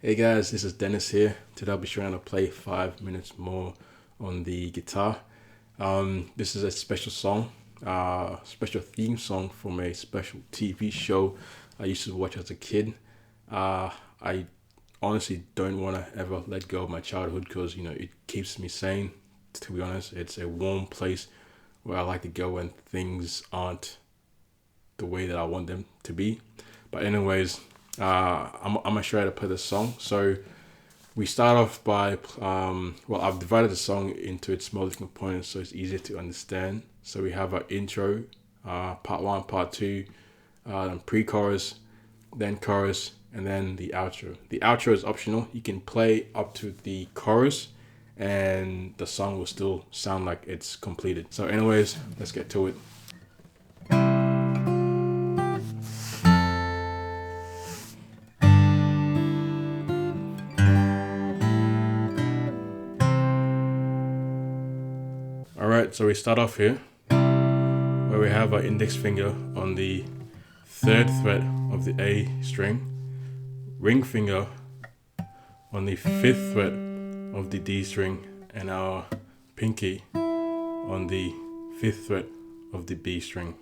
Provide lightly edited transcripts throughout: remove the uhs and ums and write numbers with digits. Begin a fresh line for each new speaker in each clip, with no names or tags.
Hey guys, this is Dennis here. Today I'll be trying to play 5 minutes more on the guitar. This is a special song, special theme song from a special TV show I used to watch as a kid. I honestly don't want to ever let go of my childhood because it keeps me sane. To be honest, it's a warm place where I like to go when things aren't the way that I want them to be. But anyways, I'm gonna try to play this song. So we start off by I've divided the song into its smaller components so it's easier to understand. So we have our intro, part one, part two, then pre-chorus, then chorus, and then the outro. The outro is optional. You can play up to the chorus and the song will still sound like it's completed. So anyways, let's get to it. Alright, so we start off here where we have our index finger on the third fret of the A string, ring finger on the fifth fret of the D string, and our pinky on the fifth fret of the B string.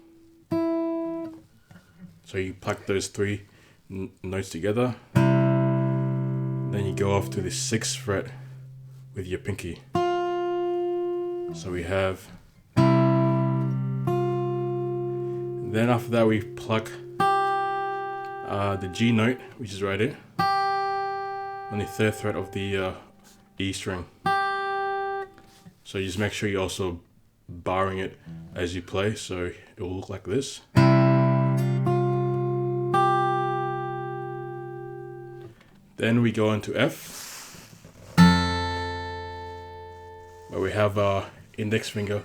So you pluck those three notes together, then you go off to the sixth fret with your pinky. So we have, then after that we pluck the G note, which is right here, on the third fret of the E string. So you just make sure you're also barring it as you play, so it will look like this. Then we go into F, where we have our index finger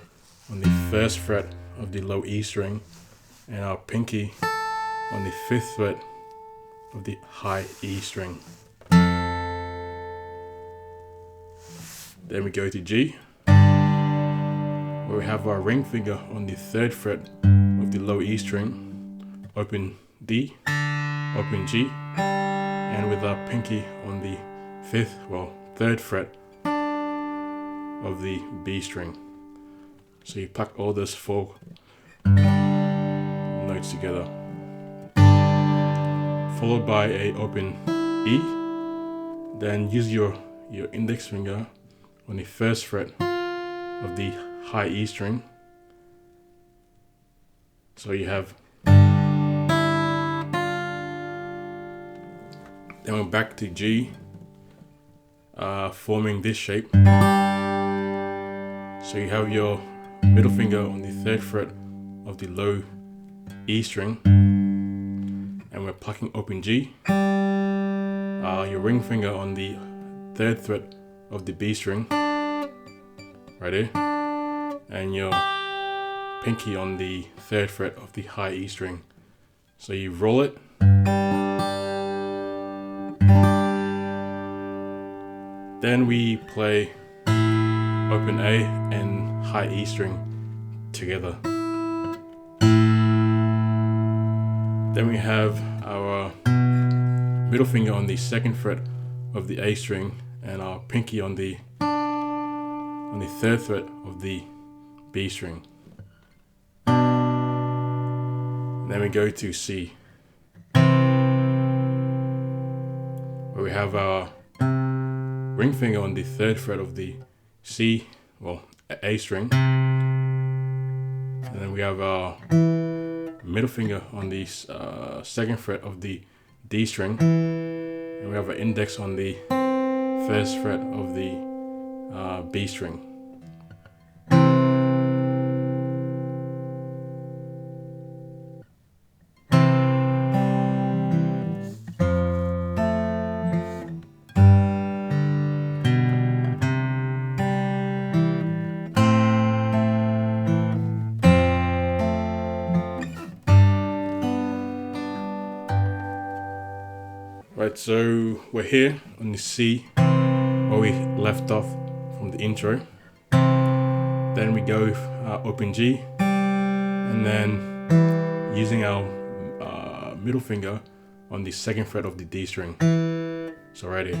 on the first fret of the low E string and our pinky on the fifth fret of the high E string. Then we go to G, where we have our ring finger on the third fret of the low E string, open D, open G, and with our pinky on the third fret of the B string. So you pluck all those four notes together, followed by a open E. Then use your index finger on the first fret of the high E string. So you have, then we're back to G, forming this shape. So you have your middle finger on the third fret of the low E string, and we're plucking open G. Your ring finger on the third fret of the B string, right here, and your pinky on the third fret of the high E string. So you roll it, then we play open A and high E string together. Then we have our middle finger on the second fret of the A string and our pinky on the third fret of the B string. Then we go to C, where we have our ring finger on the third fret of the A string, and then we have our middle finger on the second fret of the D string, and we have our index on the first fret of the B string. Right, so we're here on the C where we left off from the intro. Then we go open G, and then using our middle finger on the second fret of the D string. So right here.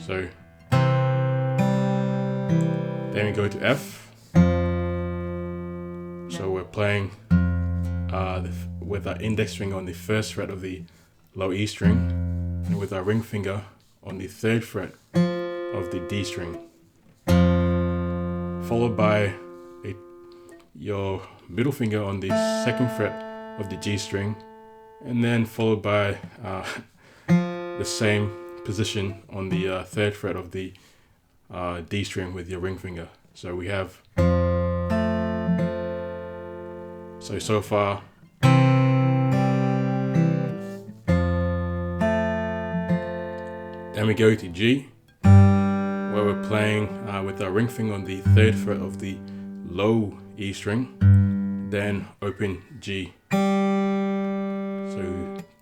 So then we go to F. So we're playing with our index finger on the first fret of the low E string, and with our ring finger on the third fret of the D string, followed by your middle finger on the second fret of the G string, and then followed by the same position on the third fret of the D string with your ring finger. So we have, so far, then we go to G, where we're playing with our ring finger on the third fret of the low E string, then open G. So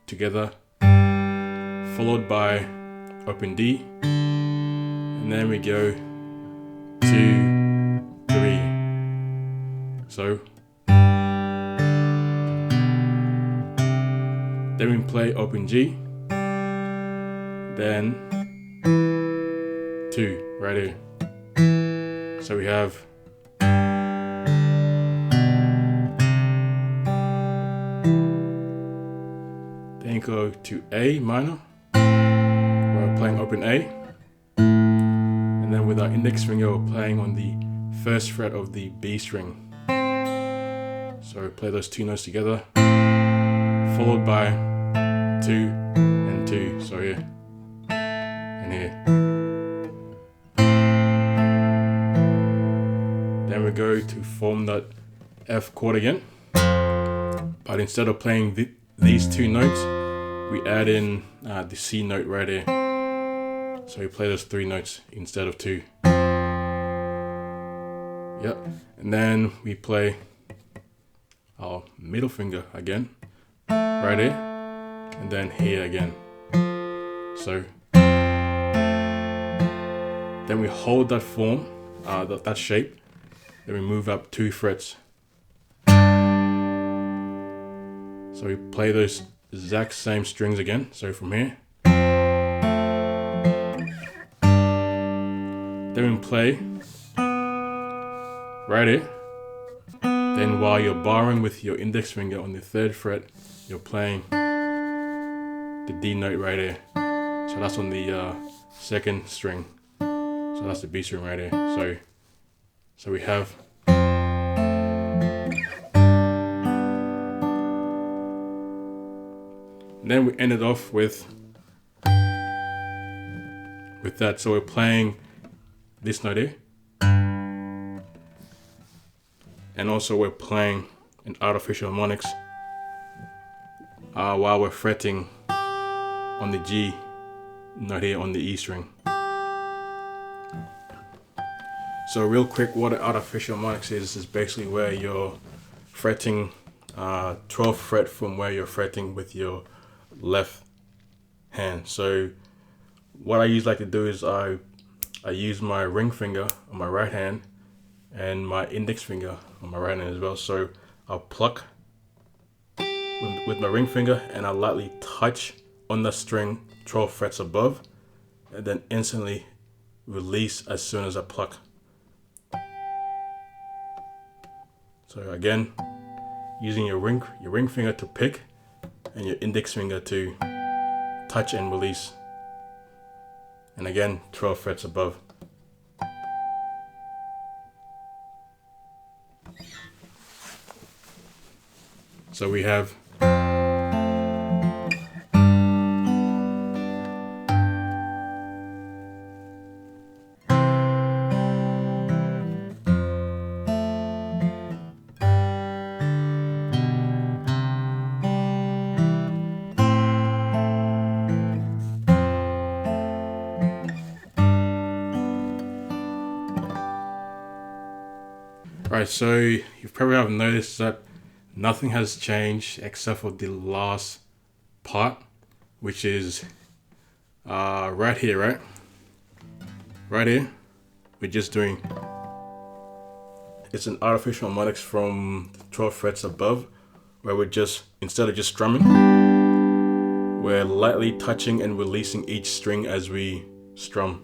together, followed by open D, and then we go 2, 3. So then we play open G, then 2 right here. So we have then go to A minor, we're playing open A, and then with our index finger we're playing on the first fret of the B string. So we play those two notes together, followed by 2 and 2. So here and here. Then we go to form that F chord again, but instead of playing these two notes, we add in the C note right here. So we play those 3 notes instead of 2. Yep. And then we play our middle finger again, right here, and then here again. So then we hold that form, that shape, then we move up 2 frets. So we play those exact same strings again. So from here, then we play right here. Then while you're barring with your index finger on the third fret, you're playing the D note right here. So that's on the second string. So that's the B string right here. So we have and then we end it off with that. So we're playing this note here, and also we're playing an artificial harmonics while we're fretting on the G note here on the E string. So real quick, what an artificial harmonics is basically where you're fretting 12th fret from where you're fretting with your left hand. So what I usually like to do is I use my ring finger on my right hand and my index finger on my right hand as well. So I'll pluck with my ring finger and I'll lightly touch on the string 12 frets above, and then instantly release as soon as I pluck. So again, using your ring finger to pick and your index finger to touch and release. And again, 12 frets above. So we have Right, so you probably have noticed that nothing has changed except for the last part, which is right here, right? Right here, we're just doing, it's an artificial harmonics from the 12 frets above, where we're just, instead of just strumming, we're lightly touching and releasing each string as we strum.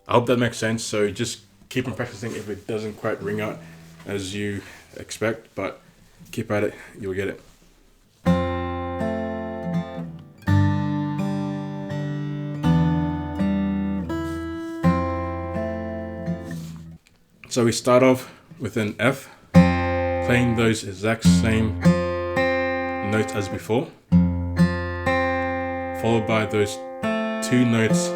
I hope that makes sense. So just keep on practicing if it doesn't quite ring out as you expect, but keep at it, you'll get it. So we start off with an F, playing those exact same notes as before, followed by those two notes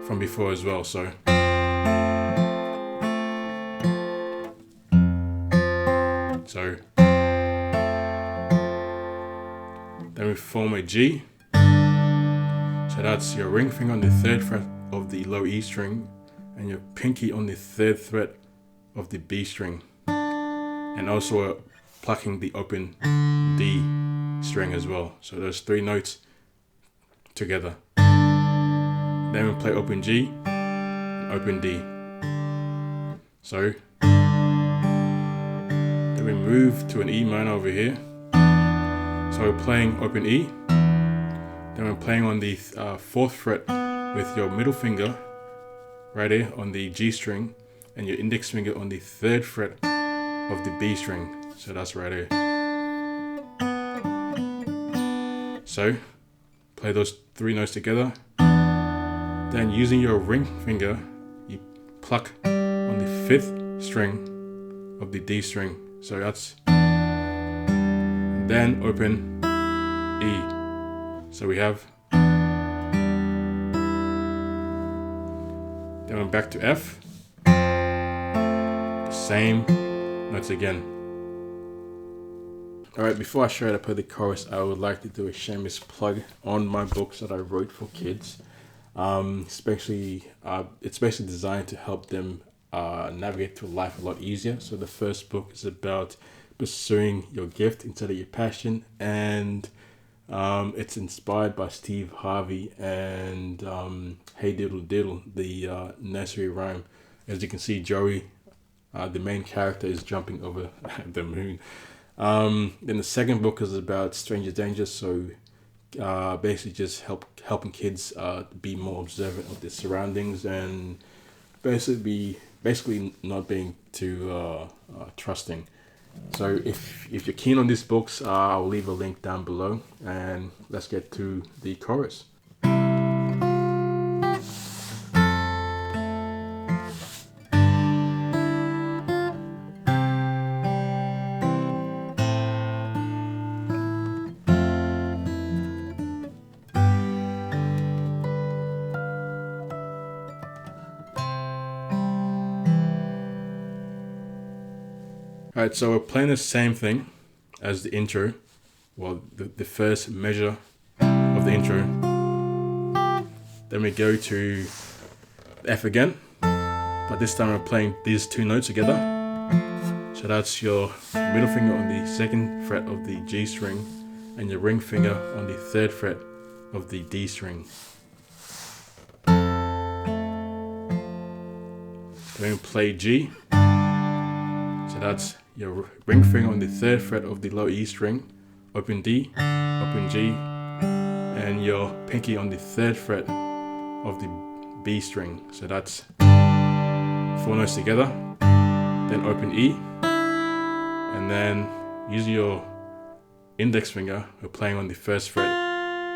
from before as well. So then we form a G. So that's your ring finger on the 3rd fret of the low E string and your pinky on the 3rd fret of the B string, and also plucking the open D string as well. So those 3 notes together. Then we play open G and open D. So then we move to an E minor over here. So we're playing open E. Then we're playing on the 4th fret with your middle finger right here on the G string and your index finger on the 3rd fret of the B string. So that's right here. So play those 3 notes together. Then using your ring finger, you pluck on the 5th string of the D string. So that's, then open E. So we have, then we're back to F. Same notes again. Alright, before I show you how to play the chorus, I would like to do a shameless plug on my books that I wrote for kids. It's basically designed to help them navigate through life a lot easier. So the first book is about pursuing your gift instead of your passion, and it's inspired by Steve Harvey and Hey Diddle Diddle, the nursery rhyme. As you can see, Joey, the main character, is jumping over the moon. Then the second book is about stranger danger, so basically just helping kids be more observant of their surroundings and basically not being too trusting. So if you're keen on these books, I'll leave a link down below, and let's get to the chorus. Alright, so we're playing the same thing as the intro. Well, the first measure of the intro. Then we go to F again, but this time we're playing these 2 notes together. So that's your middle finger on the 2nd fret of the G string and your ring finger on the 3rd fret of the D string. Then we play G. So that's your ring finger on the 3rd fret of the low E string, open D, open G, and your pinky on the 3rd fret of the B string. So that's 4 notes together. Then open E, and then using your index finger, we're playing on the 1st fret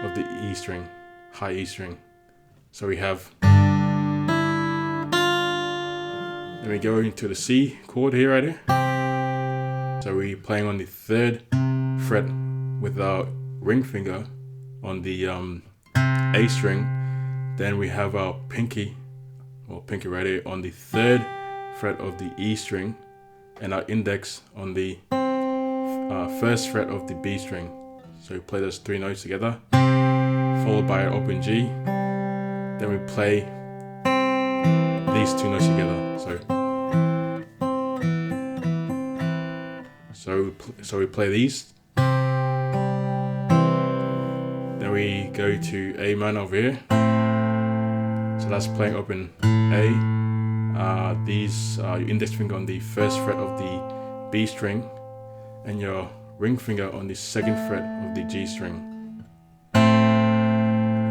of the E string, high E string. So we have, then we go into the C chord here, right here. So we're playing on the 3rd fret with our ring finger on the A string. Then we have our pinky right here on the 3rd fret of the E string, and our index on the 1st fret of the B string. So we play those 3 notes together, followed by an open G. Then we play these 2 notes together. So we play these. Then we go to A minor over here. So that's playing open A. These your index finger on the 1st fret of the B string and your ring finger on the 2nd fret of the G string.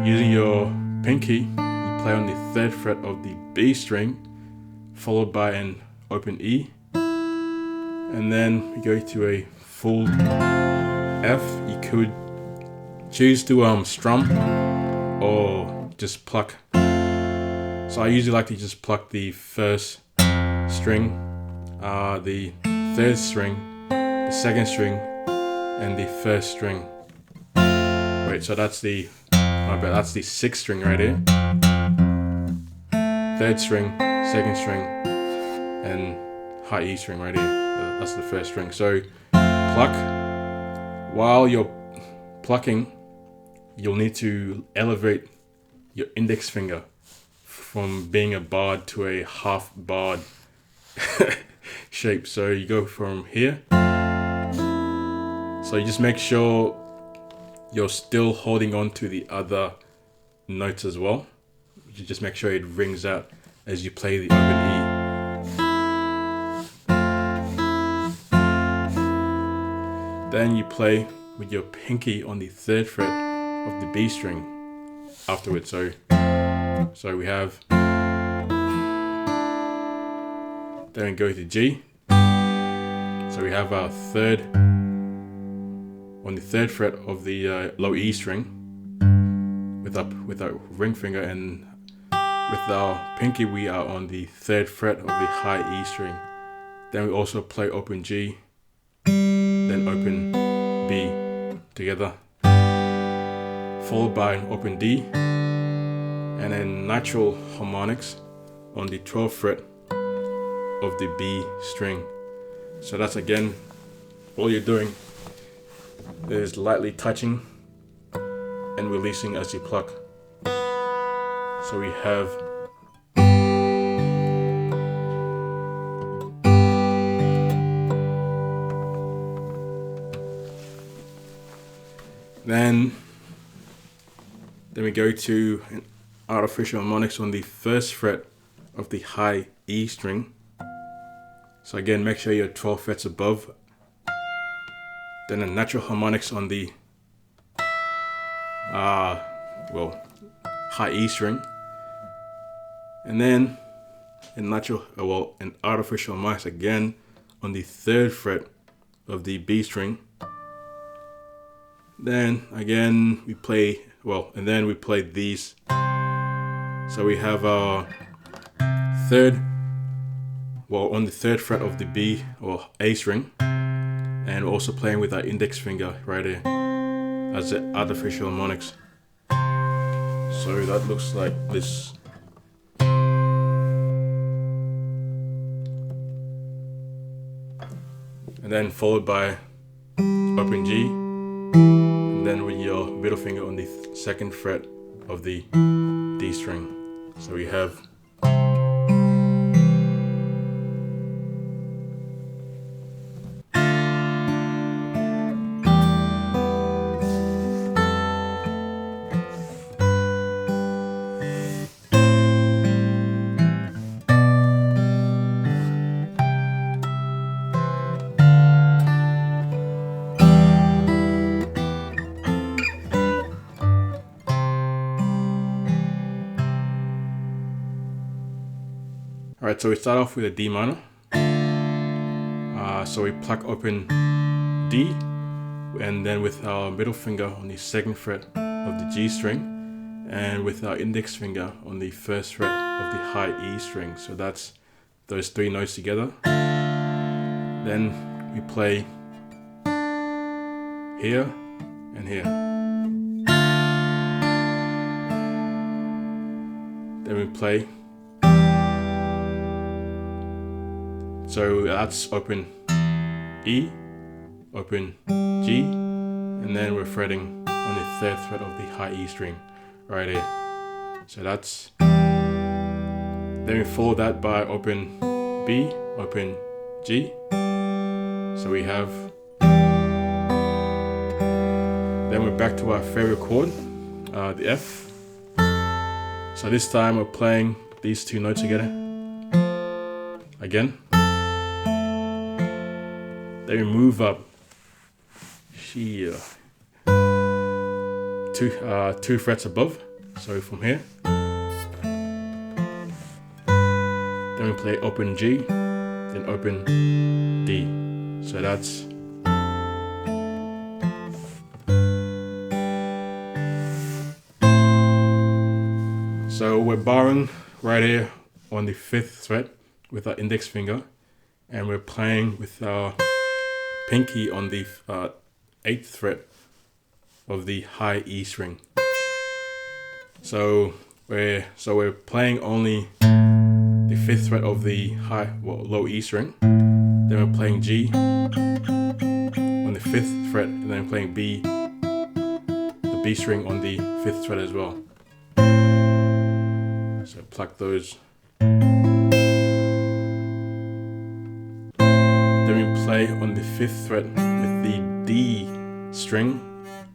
Using your pinky, you play on the 3rd fret of the B string, followed by an open E, and then we go to a full F. You could choose to strum or just pluck. So I usually like to just pluck the 1st string, the 3rd string, the 2nd string, and the 1st string. Wait, so that's the 6th string right here. 3rd string, 2nd string, and high E string right here. That's the 1st string. So pluck. While you're plucking, you'll need to elevate your index finger from being a barred to a half barred shape. So you go from here. So you just make sure you're still holding on to the other notes as well. You just make sure it rings out as you play the open E. Then you play with your pinky on the 3rd fret of the B string afterwards. So we have, then we go to G. So we have our 3rd on the 3rd fret of the low E string with our ring finger, and with our pinky we are on the 3rd fret of the high E string. Then we also play open G, then open B together, followed by an open D, and then natural harmonics on the 12th fret of the B string. So that's, again, all you're doing is lightly touching and releasing as you pluck. So we have then we go to an artificial harmonics on the 1st fret of the high E string. So again, make sure you're 12 frets above. Then a natural harmonics on the high E string, and then an artificial harmonics again on the 3rd fret of the B string. Then again we play these. So we have our on the 3rd fret of the B or A string, and we're also playing with our index finger right here as the artificial harmonics. So that looks like this. And then followed by open G, and then with your middle finger on the 2nd fret of the D string. So we have Alright, so we start off with a D minor. So we pluck open D, and then with our middle finger on the 2nd fret of the G string, and with our index finger on the 1st fret of the high E string. So that's those 3 notes together. Then we play here and here. Then we play. So that's open E, open G, and then we're fretting on the 3rd fret of the high E string right here. So that's, then we follow that by open B, open G. So we have, then we're back to our favorite chord, the F. So this time we're playing these 2 notes together again. Then we move up here, two frets above. So from here, then we play open G, then open D. So that's so we're barring right here on the 5th fret with our index finger, and we're playing with our pinky on the 8th fret of the high E string. So we're playing only the 5th fret of the low E string. Then we're playing G on the 5th fret, and then playing the B string on the 5th fret as well. So pluck those. Then we play on the 5th fret with the D string,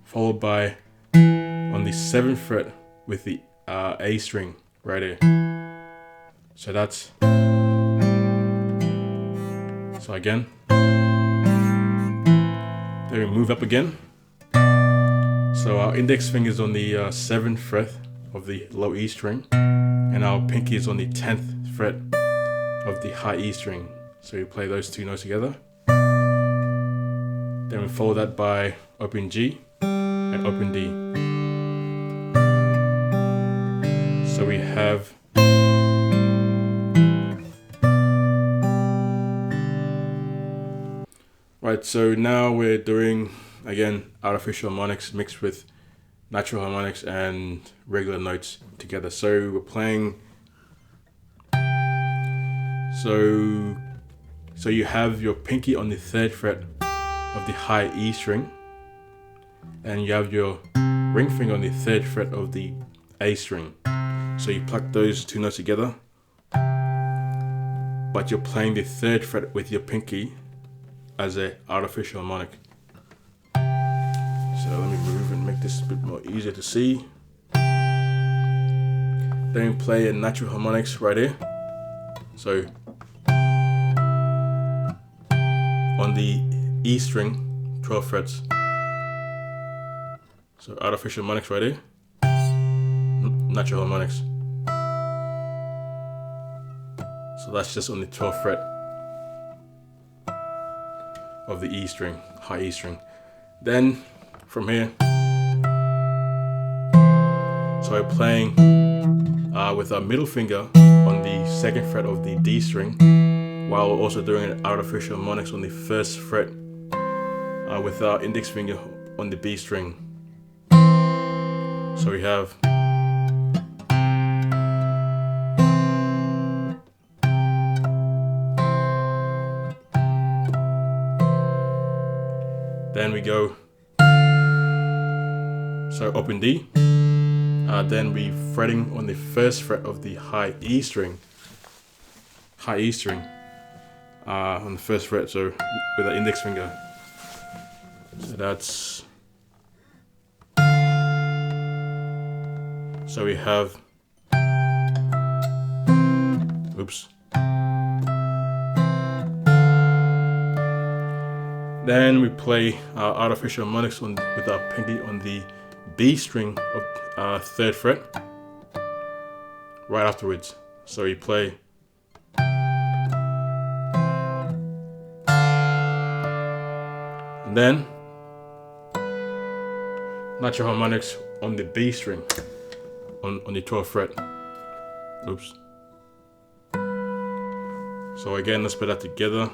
followed by on the 7th fret with the A string right here. So that's so again. Then we move up again. So our index finger is on the 7th fret of the low E string, and our pinky is on the 10th fret of the high E string. So you play those two notes together. Then we follow that by open G and open D. So we have right, so now we're doing again artificial harmonics mixed with natural harmonics and regular notes together. So we're playing, so you have your pinky on the 3rd fret of the high E string, and you have your ring finger on the 3rd fret of the A string. So you pluck those two notes together, but you're playing the 3rd fret with your pinky as an artificial harmonic. So let me move and make this a bit more easier to see. Then we play a natural harmonics right here. So on the E string, 12 frets. So artificial harmonics right here. Natural harmonics. So that's just on the 12th fret of the E string, high E string. Then from here, so we're playing with our middle finger on the 2nd fret of the D string, while we're also doing an artificial harmonics on the 1st fret with our index finger on the B string. So we have then we go, so open D, then we fretting on the 1st fret of the high E string, on the 1st fret, so with the index finger. So that's, so we have, oops. Then we play artificial harmonics with our pinky on the B string of 3rd fret right afterwards. So you play and then natural harmonics on the B string on the 12th fret. Oops. So again, let's put that together.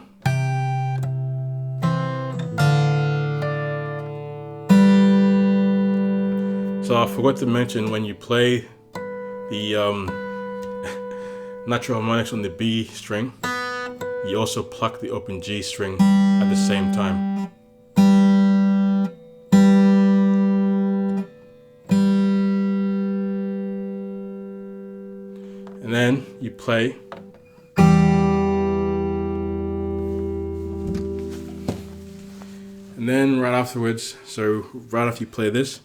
So I forgot to mention, when you play the natural harmonics on the B string, you also pluck the open G string at the same time. And then you play and then right afterwards, so right after you play this,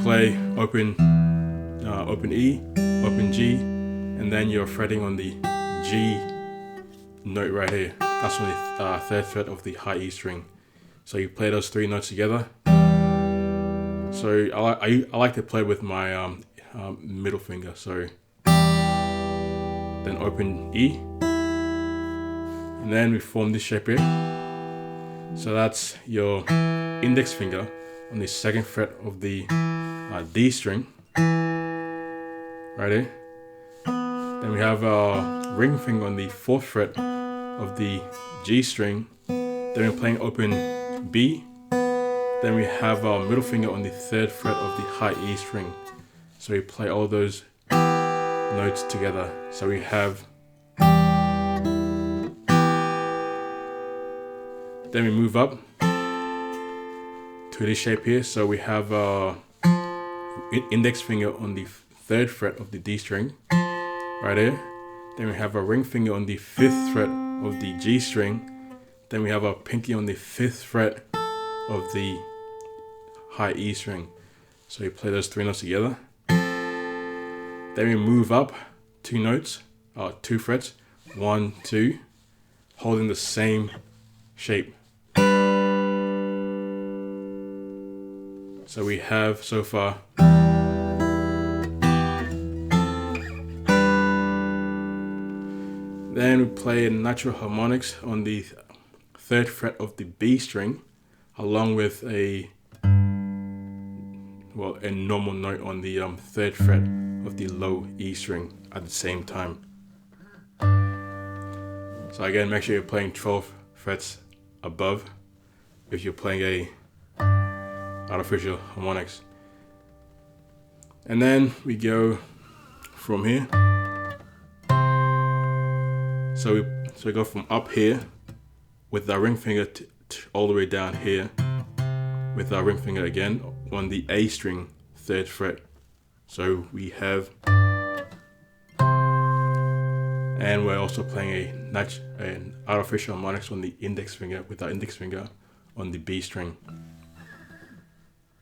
play open E, open G, and then you're fretting on the G note right here. That's on the 3rd fret of the high E string. So you play those 3 notes together. So I like to play with my middle finger. So then open E, and then we form this shape here. So that's your index finger on the 2nd fret of the D string, right here. Then we have our ring finger on the 4th fret of the G string. Then we're playing open B. Then we have our middle finger on the 3rd fret of the high E string. So we play all those notes together. So we have, then we move up to this shape here. So we have our index finger on the 3rd fret of the D string, right here. Then we have our ring finger on the 5th fret of the G string. Then we have our pinky on the 5th fret of the high E string. So we play those 3 notes together. Then we move up 2 notes, 2 frets, 1, 2, holding the same shape. So we have so far then we play natural harmonics on the 3rd fret of the B string, along with a normal note on the 3rd fret of the low E string at the same time. So again, make sure you're playing 12 frets above if you're playing a artificial harmonics. And then we go from here. So we go from up here with our ring finger all the way down here with our ring finger again on the A string 3rd fret. So we have, and we're also playing an artificial harmonics on the index finger with our index finger on the B string.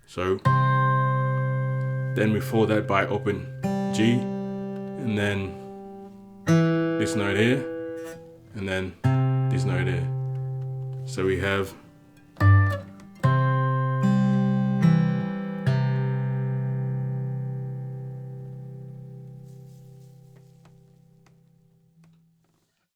So then we follow that by open G, and then this note here, and then this note here. So we have